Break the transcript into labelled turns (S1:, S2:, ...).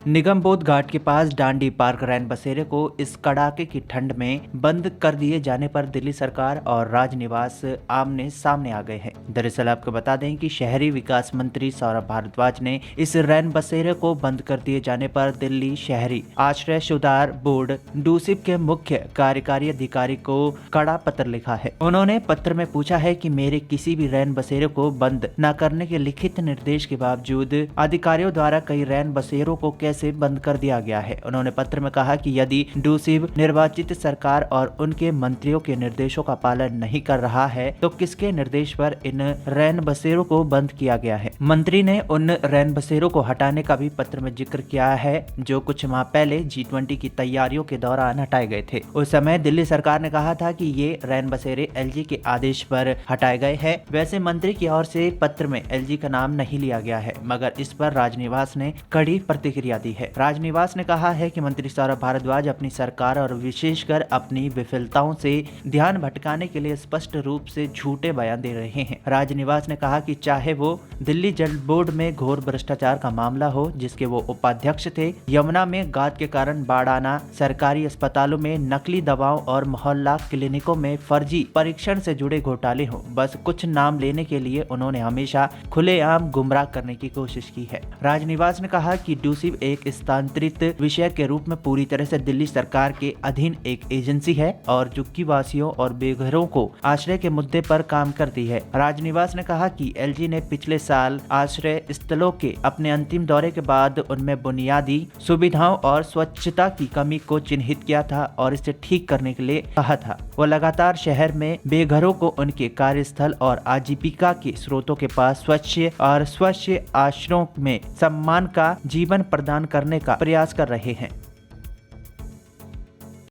S1: निगमबोध घाट के पास डांडी पार्क रैन बसेरे को इस कड़ाके की ठंड में बंद कर दिए जाने पर दिल्ली सरकार और राजनिवास आमने सामने आ गए हैं। दरअसल आपको बता दें कि शहरी विकास मंत्री सौरभ भारद्वाज ने इस रैन बसेरे को बंद कर दिए जाने पर दिल्ली शहरी आश्रय सुधार बोर्ड डूसिब के मुख्य कार्यकारी अधिकारी को कड़ा पत्र लिखा है। उन्होंने पत्र में पूछा है कि मेरे किसी भी रैन बसेरे को बंद न करने के लिखित निर्देश के बावजूद अधिकारियों द्वारा कई रैन बसेरों को से बंद कर दिया गया है। उन्होंने पत्र में कहा कि यदि डूसिब निर्वाचित सरकार और उनके मंत्रियों के निर्देशों का पालन नहीं कर रहा है तो किसके निर्देश पर इन रैन बसेरों को बंद किया गया है। मंत्री ने उन रैन बसेरों को हटाने का भी पत्र में जिक्र किया है जो कुछ माह पहले G20 की तैयारियों के दौरान हटाए गए थे। उस समय दिल्ली सरकार ने कहा था कि ये रैन बसेरे LG के आदेश पर हटाए गए हैं। वैसे मंत्री की ओर से पत्र में LG का नाम नहीं लिया गया है, मगर इस पर राजनिवास ने कड़ी प्रतिक्रिया दी है। राजनिवास ने कहा है कि मंत्री सौरभ भारद्वाज अपनी सरकार और विशेषकर अपनी विफलताओं से ध्यान भटकाने के लिए स्पष्ट रूप से झूठे बयान दे रहे हैं। राजनिवास ने कहा कि चाहे वो दिल्ली जल बोर्ड में घोर भ्रष्टाचार का मामला हो जिसके वो उपाध्यक्ष थे, यमुना में गाद के कारण बाढ़ आना, सरकारी अस्पतालों में नकली दवाओं और मोहल्ला क्लिनिकों में फर्जी परीक्षण से जुड़े घोटाले हो, बस कुछ नाम लेने के लिए उन्होंने हमेशा खुलेआम गुमराह करने की कोशिश की है। राजनिवास ने कहा कि डूसिब एक स्थानांतरित विषय के रूप में पूरी तरह से दिल्ली सरकार के अधीन एक एजेंसी है और झुग्गी वासियों और बेघरों को आश्रय के मुद्दे पर काम करती है। राजनिवास ने कहा कि LG ने पिछले साल आश्रय स्थलों के अपने अंतिम दौरे के बाद उनमें बुनियादी सुविधाओं और स्वच्छता की कमी को चिन्हित किया था और इसे ठीक करने के लिए कहा था। वो लगातार शहर में बेघरों को उनके कार्यस्थल और आजीविका के स्रोतों के पास स्वच्छ आश्रयों में सम्मान का जीवन प्रदान करने का प्रयास कर रहे हैं।